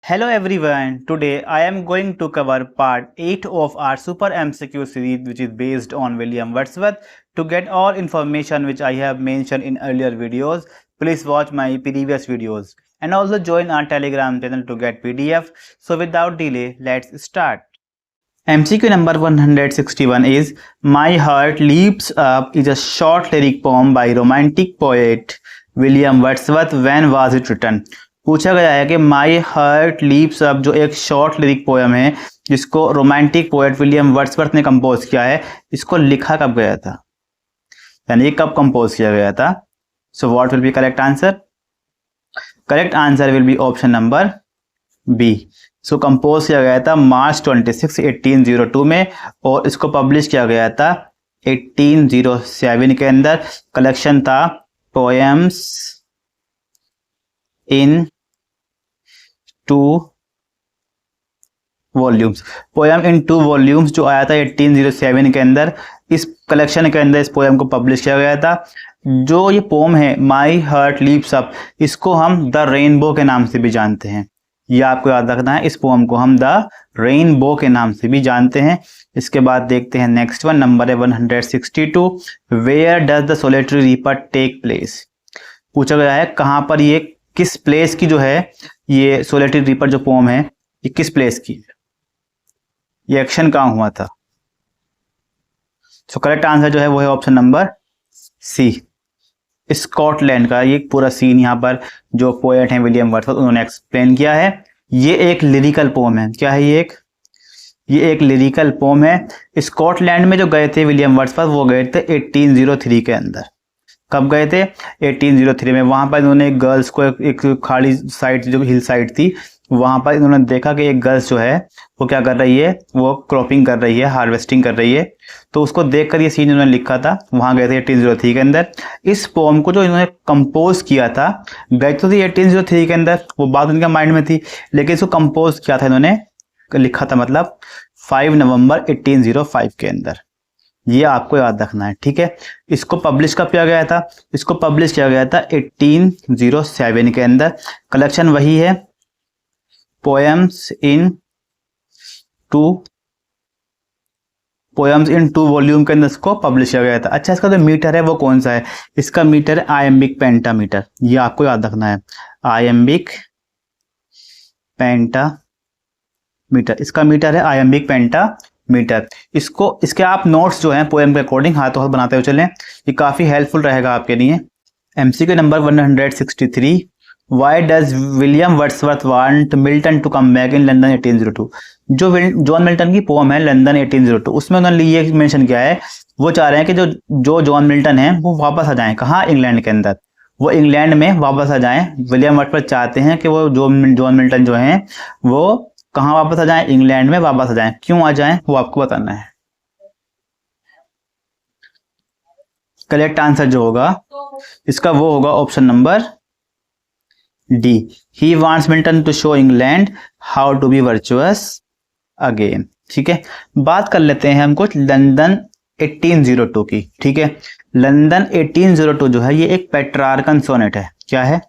Hello everyone, today I am going to cover part 8 of our Super MCQ series which is based on William Wordsworth. To get all information which I have mentioned in earlier videos, please watch my previous videos and also join our Telegram channel to get PDF. So without delay, let's start. MCQ number 161 is My Heart Leaps Up is a short lyric poem by romantic poet William Wordsworth. When was it written? पूछा गया है कि माई heart leaps up जो एक short lyric poem है जिसको romantic poet William Wordsworth ने compose किया है, इसको लिखा कब गया था, यानी कब कंपोज किया गया था. So what will be correct answer? Correct answer will be option number B. So compose किया गया था मार्च 26, 1802 में और इसको पब्लिश किया गया था 1807 के अंदर. कलेक्शन था poems in 2 volumes. Poem in 2 volumes जो आया था 1807 के अंदर. इस कलेक्शन के अंदर इस पोएम को पब्लिश किया गया था. जो ये पोएम है माई हार्ट लीप्स अप, इसको हम द रेनबो के नाम से भी जानते हैं. ये आपको याद रखना है, इस पोएम को हम द रेनबो के नाम से भी जानते हैं. इसके बाद देखते हैं नेक्स्ट वन, नंबर है 162. Where does the solitary reaper take place? पूछा गया है कहां पर ये, किस प्लेस की जो है ये सोलिटरी रीपर जो पोम है ये किस प्लेस की, ये एक्शन कहां हुआ था. सो करेक्ट आंसर जो है वो है ऑप्शन नंबर सी, स्कॉटलैंड का. ये पूरा सीन यहाँ पर जो पोएट हैं विलियम वर्ड्सवर्थ उन्होंने एक्सप्लेन किया है. ये एक लिरिकल पोम है. क्या है ये एक लिरिकल पोम है. स्कॉटलैंड में जो गए थे विलियम वर्ड्सवर्थ वो गए थे 1803 के अंदर. कब गए थे? 1803 में. वहां पर इन्होंने गर्ल्स को एक खाली साइड जो हिल साइड थी वहां पर इन्होंने देखा कि एक गर्ल्स जो है वो क्या कर रही है, वो क्रॉपिंग कर रही है, हार्वेस्टिंग कर रही है. तो उसको देखकर ये सीन इन्होंने लिखा था. वहां गए थे 1803 के अंदर. इस पोम को जो इन्होंने कंपोज किया था, गए तो थी 1803 के अंदर, वो बात उनके माइंड में थी, लेकिन इसको कंपोज किया था इन्होंने, लिखा था मतलब 5 नवंबर 1805 के अंदर. ये आपको याद रखना है, ठीक है. इसको पब्लिश कब किया गया था? इसको पब्लिश किया गया था 1807 के अंदर. कलेक्शन वही है पोएम्स इन 2 वॉल्यूम के अंदर इसको पब्लिश किया गया था. अच्छा, इसका जो मीटर है वो कौन सा है? इसका मीटर है आयम्बिक पेंटामीटर. ये आपको याद रखना है, आयम्बिक पेंटामीटर. इसका मीटर है आयम्बिक पेंटामीटर. इसके आप नोट्स जो हैं पोएम के अकॉर्डिंग हाथों हाथ बनाते हुए चलें, ये काफी हेल्पफुल रहेगा आपके लिए. MCQ number 163. Why does William Wordsworth want Milton to come back in London 1802? जो जॉन मिल्टन की पोएम है लंदन 1802, उसमें उन्होंने ये मेंशन किया है, वो चाह रहे हैं कि जो जॉन मिल्टन है वो वापस आ जाएं. कहाँ? इंग्लैंड के अंदर. वो इंग्लैंड में वापस आ जाएं. विलियम वर्ड्सवर्थ चाहते हैं कि वो जॉन मिल्टन जो हैं वो कहाँ वापस आ जाएं? इंग्लैंड में वापस आ जाएं. क्यों आ जाएं वो आपको बताना है. करेक्ट आंसर जो होगा इसका वो होगा option number D. He wants Milton to show England how to be virtuous again. ठीक है, बात कर लेते हैं हम कुछ लंदन 1802 की. ठीक है, लंदन 1802 जो है ये एक पेट्रार्कन सोनेट है. क्या है?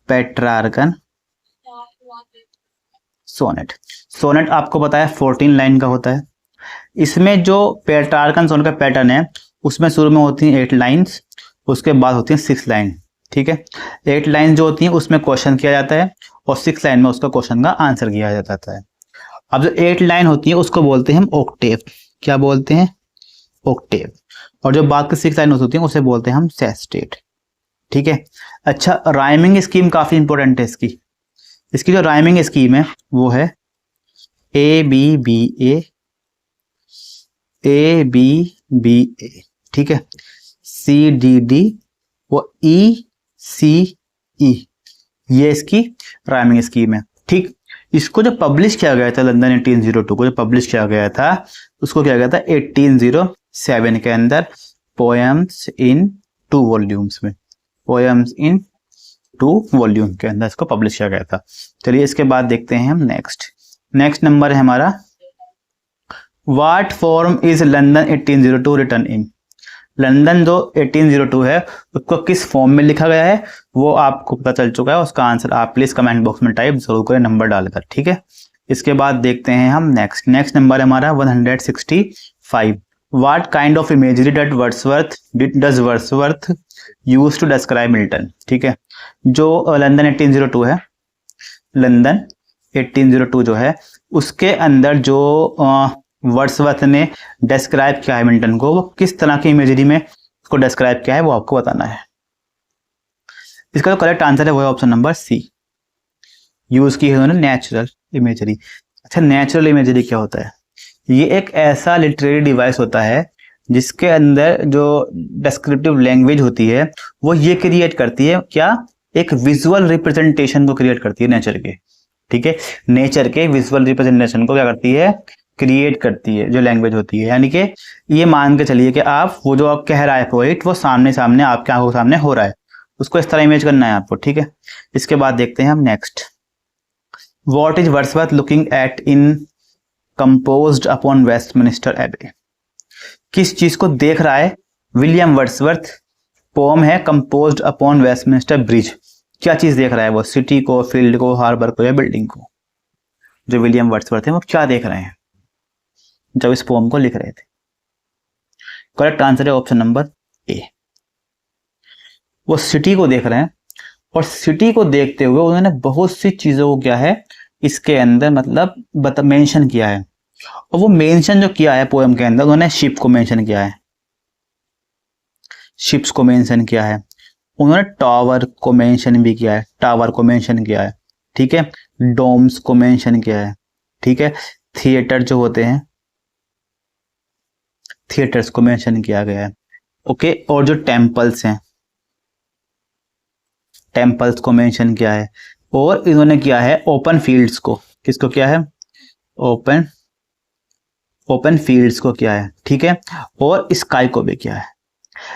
Petrarchan sonnet. सोनेट आपको पता है 14 लाइन का होता है. इसमें जो पेट्रार्कन सोनेट का पैटर्न है उसमें शुरू में होती हैं 8 लाइन्स, उसके बाद होती हैं 6 लाइन. ठीक है, 8 लाइन जो होती हैं उसमें क्वेश्चन किया जाता है और 6 लाइन में उसका क्वेश्चन का आंसर किया जाता है. अब जो 8 लाइन होती है उसको बोलते हैं हम ऑक्टेव. क्या बोलते हैं? ऑक्टेव. और जो बाद की 6 लाइन होती हैं उसे बोलते हैं हम सेस्टेट. ठीक है. अच्छा, राइमिंग स्कीम काफी इंपॉर्टेंट है इसकी. इसकी जो राइमिंग स्कीम है वो है ए बी बी ए. ठीक है, सी डी डी और ई सी ई. ये इसकी राइमिंग स्कीम है. ठीक, इसको जो पब्लिश किया गया था लंदन 1802 को जो पब्लिश किया गया था उसको किया गया था 1807 के अंदर पोएम्स इन 2 वॉल्यूम्स में. पोएम्स इन 2 वॉल्यूम के अंदर इसको पब्लिश किया गया था. चलिए इसके बाद देखते हैं हम नेक्स्ट नंबर है हमारा what form is London 1802 return in. London जो 1802 है उसको किस फॉर्म में लिखा गया है वो आपको पता चल चुका है, उसका आंसर आप प्लीज कमेंट बॉक्स में टाइप जरूर करें नंबर डालकर, ठीक है। इसके बाद देखते हैं हम नेक्स्ट नंबर है हमारा 165। What kind of imagery does Wordsworth use to describe Milton, ठीक है। जो लंदन 1802 है, लंदन 1802 जो है उसके अंदर जो वर्ड्सवर्थ ने डिस्क्राइब किया है मिल्टन को, वो किस तरह की इमेजरी में उसको डिस्क्राइब किया है वो आपको बताना है। इसका जो करेक्ट आंसर है वो है ऑप्शन नंबर सी, यूज की है उन्होंने नेचुरल इमेजरी। अच्छा, नेचुरल इमेजरी क्या होता है? ये एक ऐसा लिटरेरी डिवाइस होता है जिसके अंदर जो डिस्क्रिप्टिव लैंग्वेज होती है वो ये क्रिएट करती है क्या, एक विजुअल रिप्रेजेंटेशन को क्रिएट करती है नेचर के, ठीक है। नेचर के विजुअल रिप्रेजेंटेशन को क्या करती है, क्रिएट करती है जो लैंग्वेज होती है। यानी कि ये मान के चलिए कि आप वो जो आप कह रहा है पोइट वो सामने सामने आपके आंखों के सामने हो रहा है, उसको इस तरह इमेज करना है आपको, ठीक है। इसके बाद देखते हैं हम next. What is Wordsworth looking at in composed upon Westminster एबे? किस चीज को देख रहा है विलियम वर्ड्सवर्थ? पोम है कंपोज्ड अपॉन वेस्टमिनिस्टर ब्रिज। क्या चीज देख रहा है वो? सिटी को, फील्ड को, हार्बर को या बिल्डिंग को? जो विलियम वर्ड्सवर्थ है वो क्या देख रहे हैं जब इस पोम को लिख रहे थे? करेक्ट आंसर है ऑप्शन नंबर ए, वो सिटी को देख रहे हैं। और सिटी को देखते हुए उन्होंने बहुत सी चीजों को क्या है इसके अंदर मतलब मेंशन किया है। और वो मेंशन जो किया है पोएम के अंदर, उन्होंने शिप को मेंशन किया है, शिप्स को मेंशन किया है, उन्होंने टावर को मेंशन भी किया है, टावर को मेंशन किया है, ठीक है। डोम्स को मेंशन किया है, ठीक है। थिएटर जो होते हैं, थिएटर्स को मेंशन किया गया है, ओके। और जो टेम्पल्स हैं, टेम्पल्स को मेंशन किया है। और इन्होंने किया है ओपन फील्ड्स को, किसको किया है? ओपन फील्ड्स को किया है, ठीक है। और स्काई को भी किया है।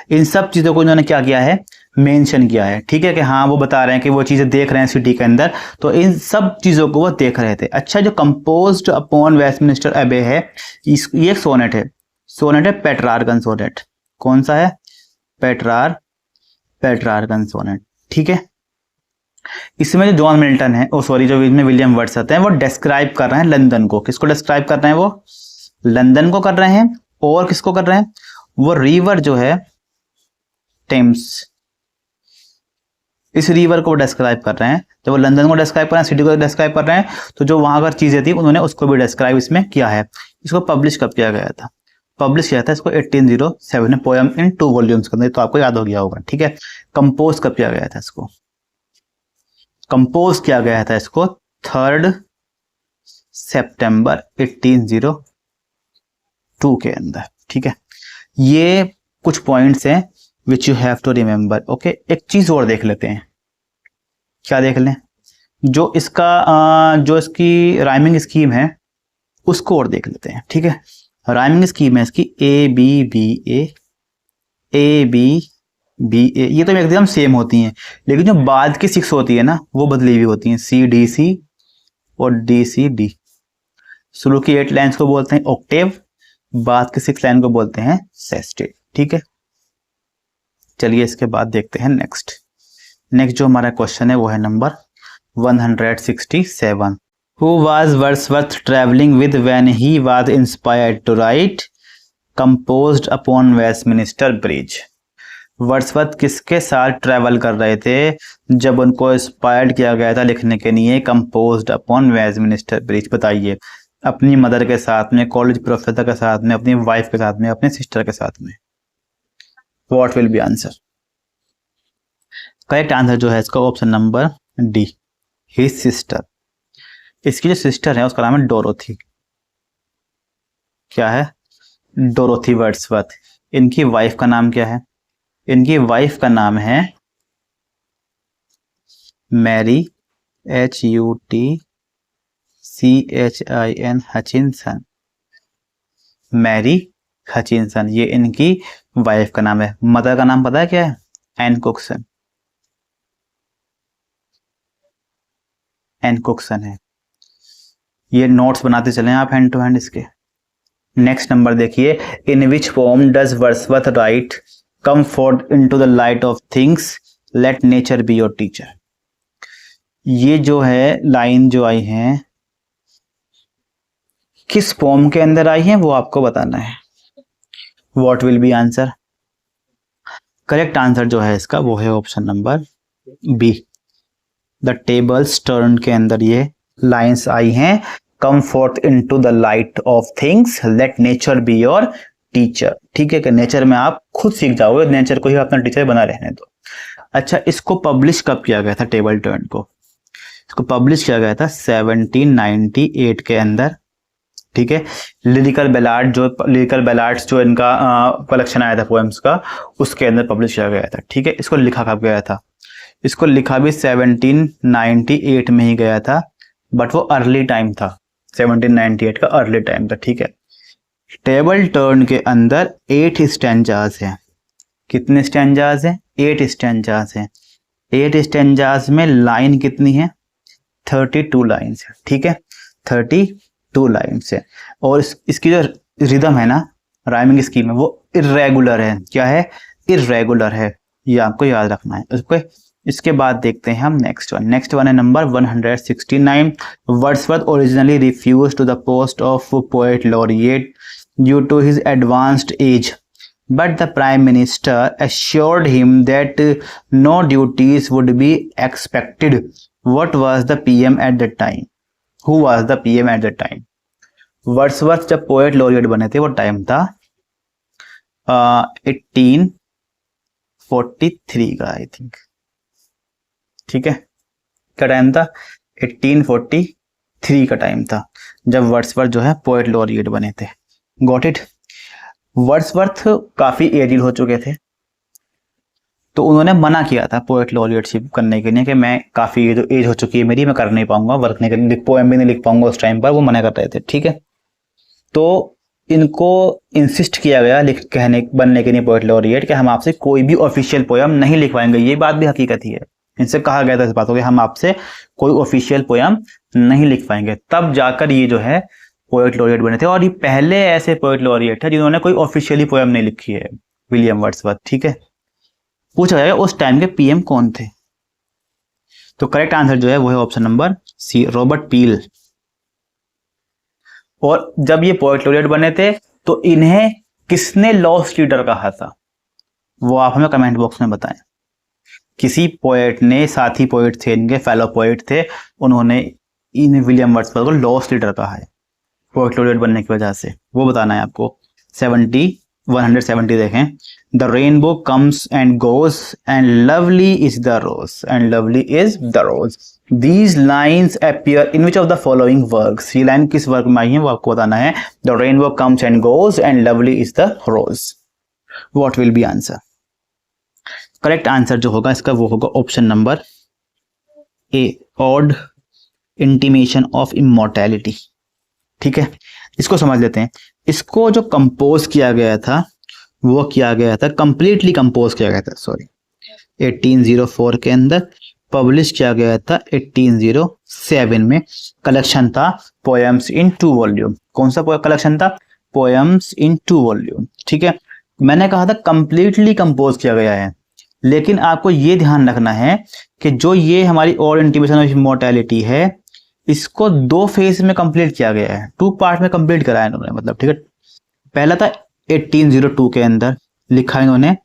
इन सब चीजों को इन्होंने क्या किया है, मेंशन किया है, ठीक है। कि हाँ वो बता रहे हैं कि वो चीजें देख रहे हैं सिटी के अंदर, तो इन सब चीजों को वो देख रहे थे। अच्छा, जो कंपोज्ड अपॉन वेस्टमिनिस्टर एबे है, ये सोनेट है, सोनेट है पेट्रार्कन सोनेट। कौन सा है? पेट्रार्कन सोनेट, ठीक है। इसमें जो जॉन मिल्टन है, ओ सॉरी, जो इसमें विलियम वर्ड्सवर्थ हैं वो डिस्क्राइब कर रहे हैं लंदन को। किसको डिस्क्राइब कर रहे हैं? वो लंदन को कर रहे हैं। और किसको कर रहे हैं? वो रिवर जो है टेम्स, इस रिवर को डिस्क्राइब कर रहे हैं। जब वो लंदन को डिस्क्राइब कर रहे हैं, सिटी को डिस्क्राइब कर रहे हैं, तो जो वहां पर चीजें थी उन्होंने उसको भी डिस्क्राइब इसमें किया है। इसको पब्लिश कब किया गया था? पब्लिश किया था इसको 1807 में, पोएम इन 2 वॉल्यूम्स के अंदर, तो आपको याद हो गया होगा, ठीक है। कंपोज कब किया गया था इसको? कंपोज किया गया था इसको 3 सितंबर 1802 के अंदर, ठीक है। ये कुछ पॉइंट्स हैं which you have to remember, okay. एक चीज और देख लेते हैं, क्या देख लें? जो इसकी राइमिंग स्कीम है उसको और देख लेते हैं, ठीक है। राइमिंग स्कीम है इसकी ए बी बी ए, ये तो एकदम सेम होती हैं, लेकिन जो बाद की 6 होती है ना वो बदली हुई होती हैं, सी डी सी और डी सी डी। शुरू की 8 लाइन्स को बोलते हैं ऑक्टेव, बाद की 6 लाइन को बोलते हैं सेस्टेट, ठीक है। चलिए इसके बाद देखते हैं नेक्स्ट जो हमारा क्वेश्चन है वो है number 167। Who was Wordsworth traveling with when he was inspired to write composed upon Westminster Bridge? Wordsworth किसके साथ ट्रैवल कर रहे थे जब उनको इंस्पायर्ड किया गया था लिखने के लिए कंपोज्ड अपॉन वेस्टमिनिस्टर ब्रिज? बताइए। अपनी मदर के साथ में, कॉलेज प्रोफेसर के साथ में, अपनी वाइफ के साथ में, अपने सिस्टर के साथ में? What will be answer? Correct answer जो है इसका option number D, his sister. इसकी जो सिस्टर है उसका नाम है डोरोथी। क्या है? Dorothy Wordsworth. इनकी वाइफ का नाम क्या है? इनकी वाइफ का नाम है Mary, HUTCHIN, Hutchinson. Mary Hutchinson, ये इनकी वाइफ का नाम है। मदर का नाम पता है क्या है? एन कुक्सन। एन कुक्सन है। ये नोट्स बनाते चले आप हैंड टू हैंड इसके, नेक्स्ट नंबर देखिए, in which poem does Wordsworth write come forth into the light of things, let nature be your teacher. ये जो है लाइन जो आई है किस पोम के अंदर आई है वो आपको बताना है। What will be answer? Correct answer जो है इसका वो है option number B, the tables turn के अंदर ये लाइंस आई हैं, come forth into the light of things, let nature be your teacher. ठीक है कि नेचर में आप खुद सीख जाओगे, नेचर को ही अपना टीचर बना रहने दो। अच्छा, इसको पब्लिश कब किया गया था? टेबल टर्न को इसको पब्लिश किया गया था 1798 के अंदर। ठीक है, लिरिकल बैलाड्स जो इनका कलेक्शन आया था पोएम्स का, उसके अंदर पब्लिश किया गया था। ठीक है, इसको लिखा कब गया था? इसको लिखा भी 1798 में ही गया था, बट वो अर्ली टाइम था, 1798 का अर्ली टाइम था। ठीक है, टेबल टर्न के अंदर 8 स्टैंजास हैं। कितने स्टैंजास हैं? 8 स्टैंजास हैं। 8 स्टैंजास में लाइन कितनी है? 32 लाइन्स है। ठीक है, 32 लाइन्स है। और इसकी जो रिदम है ना, राइमिंग स्कीम है, वो इर्रेगुलर है। क्या है? इर्रेगुलर है, ये आपको याद रखना है उसको। इसके बाद देखते हैं हम नेक्स्ट वन है number 169। Wordsworth originally refuse to the post of poet laureate due to his advanced age, but the prime minister assured him that no duties would be expected. What was the PM at that time? Who was the PM at that time? Wordsworth जब poet laureate बने थे वो time था 1843 का, I think. ठीक है, क्या time था? 1843 का टाइम था जब वर्ड्सवर्थ जो है पोएट लॉरिएट बने थे। Got it? वर्ड्सवर्थ काफी एजिड हो चुके थे, तो उन्होंने मना किया था पोएट लॉरिएटशिप करने के लिए कि मैं काफी एज हो चुकी है मेरी, मैं कर नहीं पाऊंगा, वर्क नहीं कर, पोएम भी नहीं लिख पाऊंगा उस टाइम पर, वो मना कर रहे थे। ठीक है, तो इनको इंसिस्ट किया गया बनने के लिए पोएट लॉरिएट कि हम आपसे कोई भी ऑफिशियल पोएम नहीं लिखवाएंगे। ये बात भी हकीकत ही है, इनसे कहा गया था इस बात को कि हम आपसे कोई ऑफिशियल पोएम नहीं लिखवाएंगे। तब जाकर ये जो है पोएट लॉरिएट बने थे, और ये पहले ऐसे पोएट लॉरिएट है जिन्होंने कोई ऑफिशियली पोएम नहीं लिखी है, विलियम वर्ड्सवर्थ। ठीक है, पूछा जाएगा उस टाइम के पीएम कौन थे, तो करेक्ट आंसर जो है वो है option number C, Robert Peel. और जब ये पोएट लॉरिएट बने थे तो इन्हें किसने लॉस्ट लीडर कहा था, वो आप हमें कमेंट बॉक्स में बताएं। किसी पोएट ने, साथी पोएट थे इनके, फेलो पोएट थे, उन्होंने इन विलियम वर्ड्सवर्थ को लॉस्ट लीडर कहा है पोएट लॉरिएट बनने की वजह से, वो बताना है आपको। 170 देखें। The rainbow comes and goes and lovely is the rose, and lovely is the rose, these lines appear in which of the following works. ये लाइन किस वर्क में आई है वो आपको बताना है। The rainbow comes and goes and lovely is the rose. What will be answer? Correct answer जो होगा इसका वो होगा option number A, ode intimation of immortality. ठीक है, इसको समझ लेते हैं। इसको जो कंपोज किया गया था वो किया गया था, कंप्लीटली कंपोज किया गया था, सॉरी, 1804 के अंदर, पब्लिश किया गया था 1807 में। कलेक्शन था पोएम्स इन 2 वॉल्यूम। कौन सा कलेक्शन था? Poems in 2 volume. ठीक है, मैंने कहा था कंप्लीटली कंपोज किया गया है, लेकिन आपको ये ध्यान रखना है कि जो ये हमारी ऑड इंटीमेशन ऑफ इमॉर्टैलिटी है, इसको 2 फेज में कंप्लीट किया गया है, 2 पार्ट में कंप्लीट कराया इन्होंने, मतलब। ठीक है, पहला था 1802 के अंदर लिखा इन्होंने,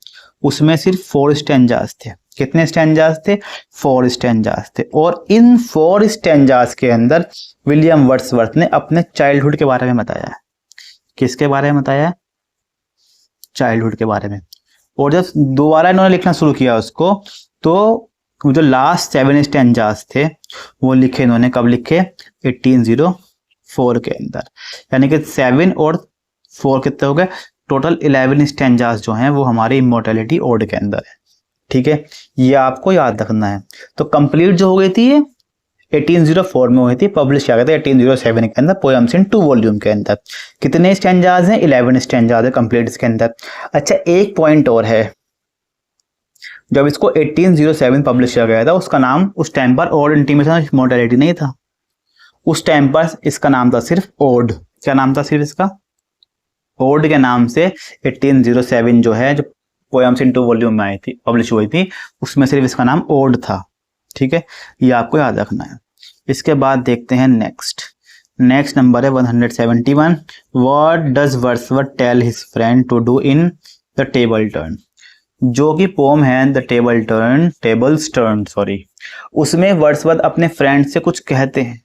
उसमें सिर्फ 4 स्टैंजास थे। कितने स्टैंजास थे? 4 स्टैंजास थे। और इन 4 स्टैंजास के अंदर विलियम वर्ड्सवर्थ ने अपने चाइल्डहुड के बारे में बताया है। किसके बारे में बताया? चाइल्डहुड के बारे में। और जब दोबारा इन्होंने लिखना शुरू किया उसको, तो जो लास्ट 7 स्टैंजास थे वो लिखे इन्होंने, कब लिखे? 1804 के अंदर। यानी कि 7 और 4 कितने हो गए? टोटल 11 स्टैंजास जो हैं वो हमारे इमॉर्टैलिटी ओड के अंदर है। ठीक है, ये आपको याद रखना है। तो कंप्लीट जो हो गई थी ये 1804 में हुई थी, पब्लिश किया गया था 1807 के अंदर, पोएम्स इन 2 वॉल्यूम के अंदर। कितने स्टैंजास हैं? 11 स्टैंजास है कंप्लीट इसके अंदर। अच्छा, एक पॉइंट और है, जब इसको 1807 पब्लिश किया गया था, उसका नाम उस टाइम पर ऑड इंटीमेशन ऑफ इमॉर्टैलिटी नहीं था, उस टाइम पर इसका नाम था सिर्फ ओड। क्या नाम था सिर्फ इसका? ओड के नाम से 1807 जो है, जो पोएम्स इन 2 वॉल्यूम में आई थी, पब्लिश हुई थी, उसमें सिर्फ इसका नाम ओड था। ठीक है, ये आपको याद रखना है। इसके बाद देखते हैं नेक्स्ट नंबर है 171। What does Wordsworth tell his friend to do in the table turn? जो कि पोम है द टेबल्स टर्न सॉरी, उसमें वर्ड्सवर्थ अपने फ्रेंड से कुछ कहते हैं।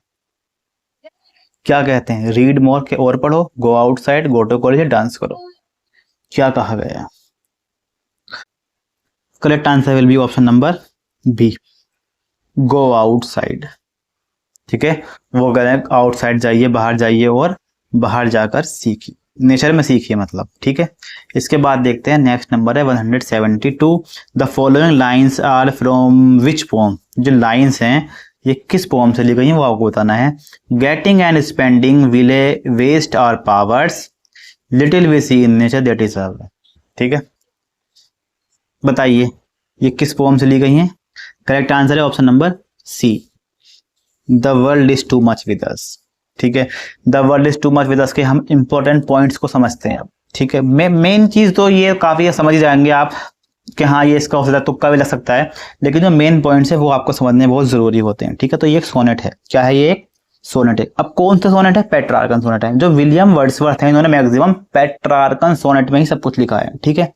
क्या कहते हैं? रीड मोर के और पढ़ो, go outside, go to college, dance करो। क्या कहा गया? Correct answer will be option number B, go outside. ठीक है, वो कह रहे हैं आउटसाइड जाइए, बाहर जाइए और बाहर जाकर सीखिए, नेचर में सीखिए मतलब। ठीक है, इसके बाद देखते हैं नेक्स्ट नंबर है 172। The following lines are from which poem? जो लाइंस हैं ये किस पोम से ली गई हैं वो आपको बताना है। Getting and spending we lay waste our powers, little we see in nature that is all. ठीक है, बताइए ये किस पोम से ली गई हैं? करेक्ट आंसर है option number C, the world is too much with us. ठीक है, the world is too much with us के हम इंपॉर्टेंट पॉइंट्स को समझते हैं अब। ठीक है, मेन चीज तो ये काफी समझ ही जाएंगे आप कि हाँ ये इसका हो सकता है, तुक्का भी लग सकता है, लेकिन जो मेन पॉइंट्स है वो आपको समझने बहुत जरूरी होते हैं। ठीक है, तो ये एक सोनेट है। क्या है ये? एक सोनेट है। अब कौन सा सोनेट है? पेट्रार्कन सोनेट है। जो विलियम वर्ड्सवर्थ है इन्होंने मैक्सिमम पेट्रार्कन सोनेट में ही सब कुछ लिखा है। ठीक है,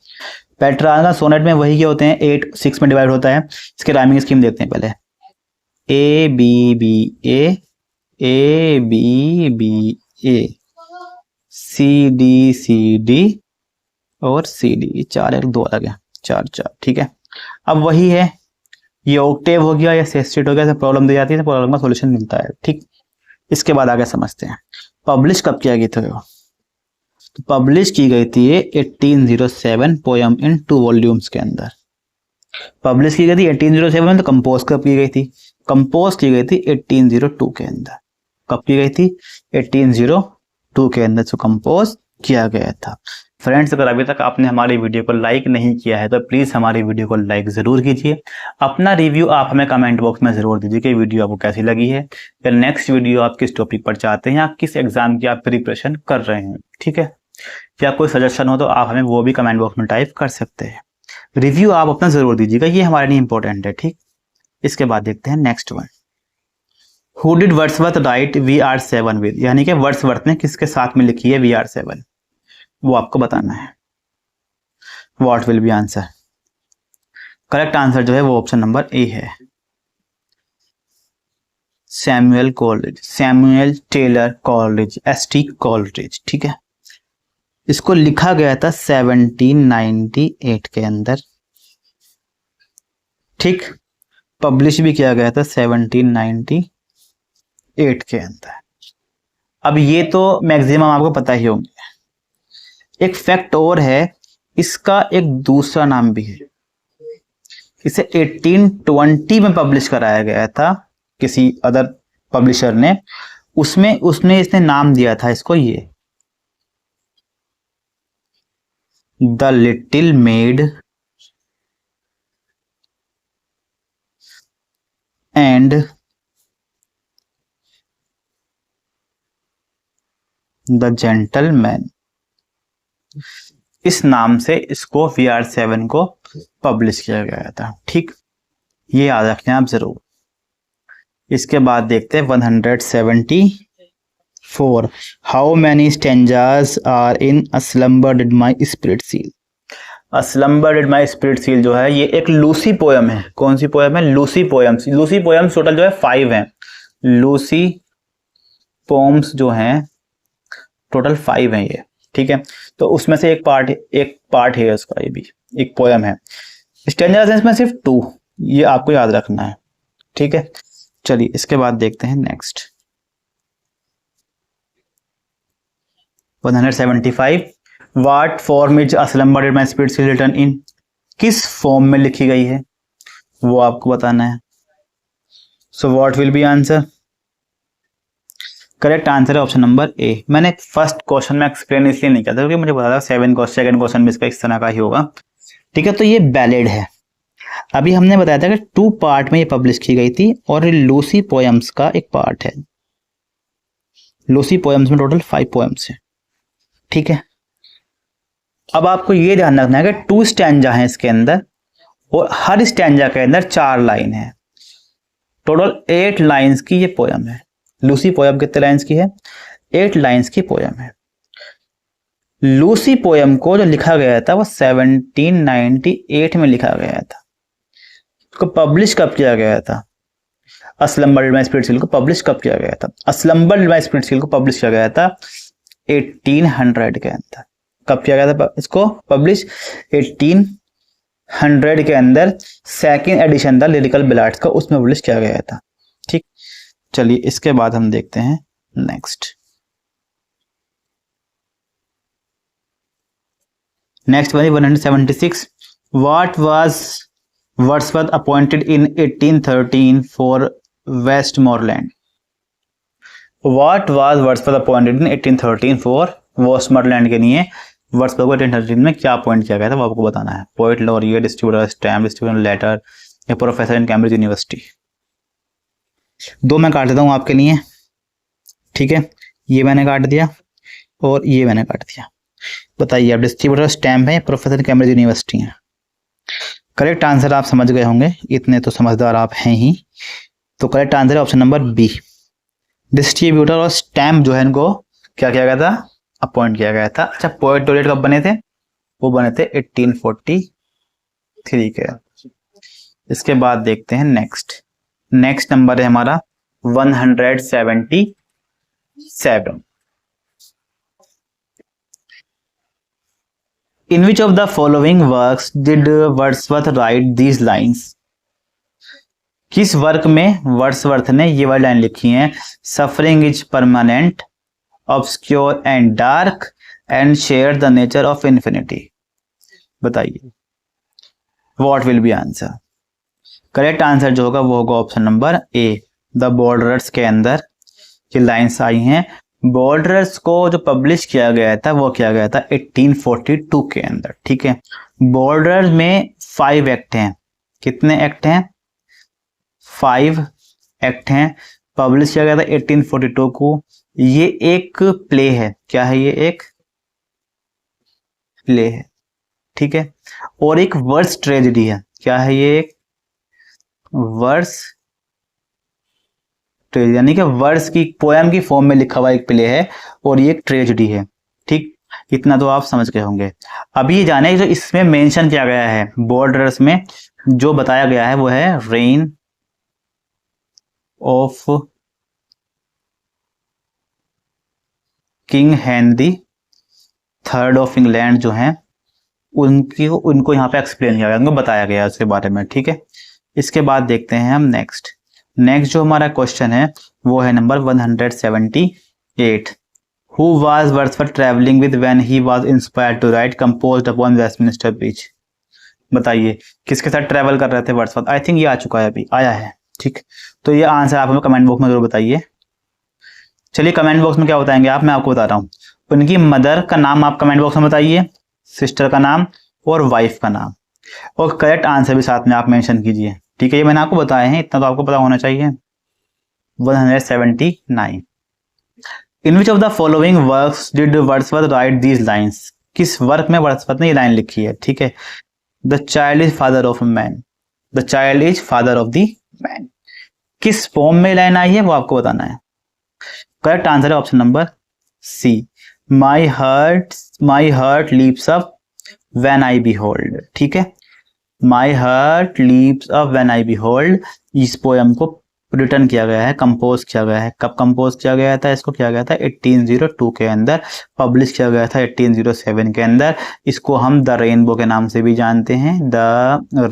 पेट्रार्कन सोनेट में वही के होते हैं, 8 6 में डिवाइड होता है। इसके राइमिंग स्कीम देखते हैं पहले। A B B A, A B B A, C D और सी डी, 4 1 2 अलग है, 4 4। ठीक है, अब वही है, ये ऑक्टेव हो गया या सेस्टेट हो गया, प्रॉब्लम दी जाती है, प्रॉब्लम का सॉल्यूशन मिलता है। ठीक, इसके बाद आगे समझते हैं पब्लिश कब किया गया था। तो पब्लिश की गई थी 1807 पोयम इन 2 वॉल्यूम्स के अंदर। पब्लिश की गई थी 1807 में। तो कंपोज कब की गई थी? कंपोज की गई थी 1802 के अंदर। कब की गई थी? 1802 के अंदर जो कंपोज किया गया था। फ्रेंड्स, अगर अभी तक आपने हमारी वीडियो को लाइक नहीं किया है तो प्लीज हमारी वीडियो को लाइक जरूर कीजिए। अपना रिव्यू आप हमें कमेंट बॉक्स में जरूर दीजिए कि वीडियो आपको कैसी लगी है, या नेक्स्ट वीडियो आप किस टॉपिक पर चाहते हैं, या किस एग्जाम की आप प्रिपरेशन कर रहे हैं। ठीक है, या कोई सजेशन हो तो आप हमें वो भी कमेंट बॉक्स में टाइप कर सकते हैं। रिव्यू आप अपना जरूर दीजिएगा, ये हमारे लिए इंपॉर्टेंट है। ठीक, इसके बाद देखते हैं next one. Who did Wordsworth right VR7 with? यानी कि वर्ड्सवर्थ ने किसके साथ में लिखी है VR7, वो आपको बताना है। What will be answer? Correct answer जो है वो ऑप्शन नंबर ए है, Samuel Coleridge, Samuel Taylor Coleridge, ST Coleridge. ठीक है, इसको लिखा गया था 1798 के अंदर। ठीक, पब्लिश भी किया गया था 1798 के अंदर। अब ये तो मैक्सिमम आपको पता ही होंगे। एक फैक्ट और है, इसका एक दूसरा नाम भी है। इसे 1820 में पब्लिश कराया गया था किसी अदर पब्लिशर ने, उसमें उसने इसने नाम दिया था इसको ये, the little made and the gentleman. इस नाम से इसको VR7 को पब्लिश किया गया था। ठीक, ये याद रखना आप जरूर। इसके बाद देखते हैं 174। How many stanzas are in a slumber did my spirit seal? A slumber did my spirit seal जो है ये एक लूसी पोयम है। कौन सी पोयम है? Lucy poems. Lucy poems total जो है 5 हैं। लूसी पोम्स जो हैं टोटल 5 हैं ये। ठीक है, तो उसमें से एक पार्ट है उसका, ये भी एक पोयम है। स्टेंजास में सिर्फ 2, ये आपको याद रखना है। ठीक है, चलिए इसके बाद देखते हैं next 175। What form is a slumber did my spirit seal written in? किस फॉर्म में लिखी गई है वो आपको बताना है। सो what will be answer? Correct answer है ऑप्शन नंबर ए। मैंने फर्स्ट क्वेश्चन में एक्सप्लेन इसलिए नहीं किया था क्योंकि मुझे पता था सेकंड क्वेश्चन भी इसका इस तरह का ही होगा। ठीक है, तो ये बैलेड है। अभी हमने बताया था कि 2 पार्ट में ये पब्लिश की गई थी और लूसी पोयम्स का एक पार्ट है। लूसी पोयम्स में टोटल 5 पोयम्स है। ठीक है, अब आपको ये ध्यान रखना है कि 2 स्टैंजा है इसके अंदर और हर स्टैंजा के अंदर 4 लाइन है। टोटल 8 लाइंस की ये पोयम है। लूसी पोयम कितने लाइंस की है? 8 लाइंस की पोयम है। लूसी पोयम को जो लिखा गया था वो 1798 में लिखा गया था। उसको पब्लिश कब किया गया था? असलम्बर्ड बाय स्प्लिट सील को पब्लिश कब किया गया था? असलम्बर्ड बाय स्प्लिट सील को पब्लिश किया गया था 1800 के अंदर। कब किया गया था इसको पब्लिश? 1800 के अंदर सेकेंड एडिशन था लिरिकल बैलाड्स का, उसमें पब्लिश किया गया था। ठीक, चलिए इसके बाद हम देखते हैं next. Next 176 what was Wordsworth appointed in 1813 for Westmoreland. What was Wordsworth appointed in 1813 for Westmoreland के लिए वर्ड्सवर्थ को 1813 में क्या अपॉइंट किया गया था वो आपको बताना है। Poet, laureate, distributor, stamp, distributor, letter या प्रोफेसर इन कैम्ब्रिज यूनिवर्सिटी। 2 मैं काट देता हूँ आपके लिए, ठीक है। ये मैंने काट दिया और ये मैंने काट दिया। बताइए आप डिस्ट्रीब्यूटर, स्टैम्प है, प्रोफेसर इन कैम्ब्रिज यूनिवर्सिटी है। करेक्ट आंसर आप समझ गए होंगे, इतने तो समझदार आप हैं ही। तो करेक्ट आंसर है ऑप्शन नंबर बी। डिस्ट्रीब्यूटर और स्टैम्प जो है इनको क्या किया गया था? अपॉइंट किया गया था। अच्छा, पोएट लॉरिएट कब बने थे? वो बने थे 1843 के। इसके बाद देखते हैं नेक्स्ट नंबर है हमारा 177। In which of the following works did Wordsworth write these lines? किस वर्क में वर्ड्सवर्थ ने ये वाली लाइन लिखी है? Suffering is permanent, obscure and dark and share the nature of infinity. बताइए what will be answer? Correct answer जो होगा वो होगा option number A, the borderers के अंदर ये लाइंस आई हैं। बॉर्डरर्स को जो पब्लिश किया गया था वो किया गया था 1842 के अंदर, ठीक है। बॉर्डरर्स में 5 एक्ट हैं। कितने एक्ट हैं? 5 एक्ट हैं। पब्लिश किया गया था 1842 को। ये एक प्ले है। क्या है? ये एक प्ले है, ठीक है। और एक वर्स ट्रेजेडी है। क्या है? ये एक वर्स ट्रेजेडी, यानी कि वर्स की पोएम की फॉर्म में लिखा हुआ एक प्ले है और ये एक ट्रेजेडी है, ठीक। इतना तो आप समझ गए होंगे। अभी ये जाने जो इसमें मेंशन किया गया है बॉर्डर्स में, जो बताया गया है वो है rain of king Henry III of England जो है उनको यहाँ पे एक्सप्लेन किया गया, उनको बताया गया उसके बारे में, ठीक है। इसके बाद देखते हैं हम नेक्स्ट जो हमारा क्वेश्चन है वो है number 178। Who was Wordsworth travelling with when he was inspired to write composed upon Westminster Bridge. बताइए किसके साथ ट्रैवल कर रहे थे वर्ड्सवर्थ? आई थिंक ये आ चुका है, अभी आया है, ठीक। तो ये आंसर आप हमें कमेंट बॉक्स में जरूर बताइए। चलिए कमेंट बॉक्स में क्या बताएंगे आप, मैं आपको बता रहा हूँ। उनकी मदर का नाम आप कमेंट बॉक्स में बताइए, सिस्टर का नाम और वाइफ का नाम, और करेक्ट आंसर भी साथ में आप मेंशन कीजिए, ठीक है। ये मैंने आपको बताए हैं, इतना तो आपको पता होना चाहिए। 179। In which of the following works did Wordsworth write these lines. किस वर्क में वर्ड्सवर्थ ने ये लाइन लिखी है, ठीक है। The child is father of man, the child is father of the man. किस फॉर्म में लाइन आई है वो आपको बताना है। करेक्ट आंसर है option number C, my heart leaps up when I behold, ठीक है। My heart leaps up when I behold, इस पोएम को रिटर्न किया गया है, कंपोज किया गया है। कब कंपोज किया गया था? इसको किया गया था 1802 के अंदर, पब्लिश किया गया था 1807 के अंदर। इसको हम द रेनबो के नाम से भी जानते हैं, द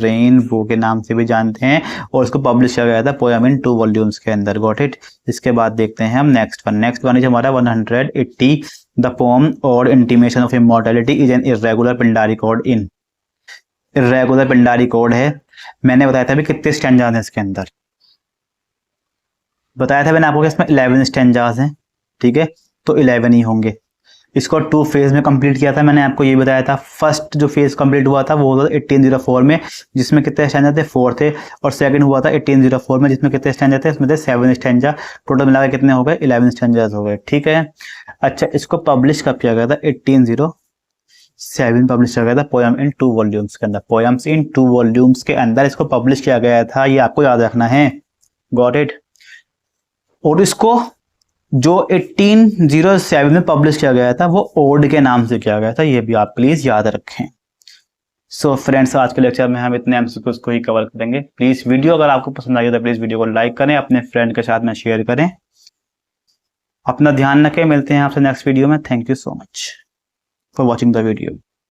रेनबो के नाम से भी जानते हैं, और इसको पब्लिश किया गया था पोएम इन 2 वॉल्यूम्स के अंदर। Got it. इसके बाद देखते हैं हम नेक्स्ट वन इज हमारा 180। द पोएम और intimation of immortality is an irregular Pindari code in. Irregular Pindari code है। मैंने बताया था अभी कितने स्टैंजाज हैं इसके अंदर, बताया था मैंने आपको कि इसमें 11 स्टैंजाज हैं, ठीक है। तो 11 ही होंगे। इसको 2 फेज में कंप्लीट किया था, मैंने आपको ये बताया था। फर्स्ट जो फेज कंप्लीट हुआ था वो 1804 में, जिसमें कितने स्टैंजा थे? 4 थे। और सेकंड हुआ था 1804 में, जिसमें कितने स्टैंजा थे? इसमें थे 7 स्टैंजा। टोटल मिलाकर कितने हो गए? 11 स्टैंजाज हो गए, ठीक है। अच्छा, इसको पब्लिश कब किया गया था? 1897 पब्लिश किया गया था पोयम इन 2 वॉल्यूम्स के अंदर। पोयम्स इन 2 वॉल्यूम्स के अंदर इसको पब्लिश किया गया था, ये आपको याद रखना है। Got it. और इसको जो 1807 में पब्लिश किया गया था वो ओड के नाम से किया गया था, ये भी आप प्लीज याद रखें। सो फ्रेंड्स, आज के लेक्चर में हम इतने एमसीक्यूज को ही कवर करेंगे। प्लीज वीडियो अगर आपको पसंद आई तो प्लीज वीडियो को लाइक करें, अपने फ्रेंड के साथ में शेयर करें। अपना ध्यान रखें, मिलते हैं आपसे नेक्स्ट वीडियो में। Thank you so much for watching the video.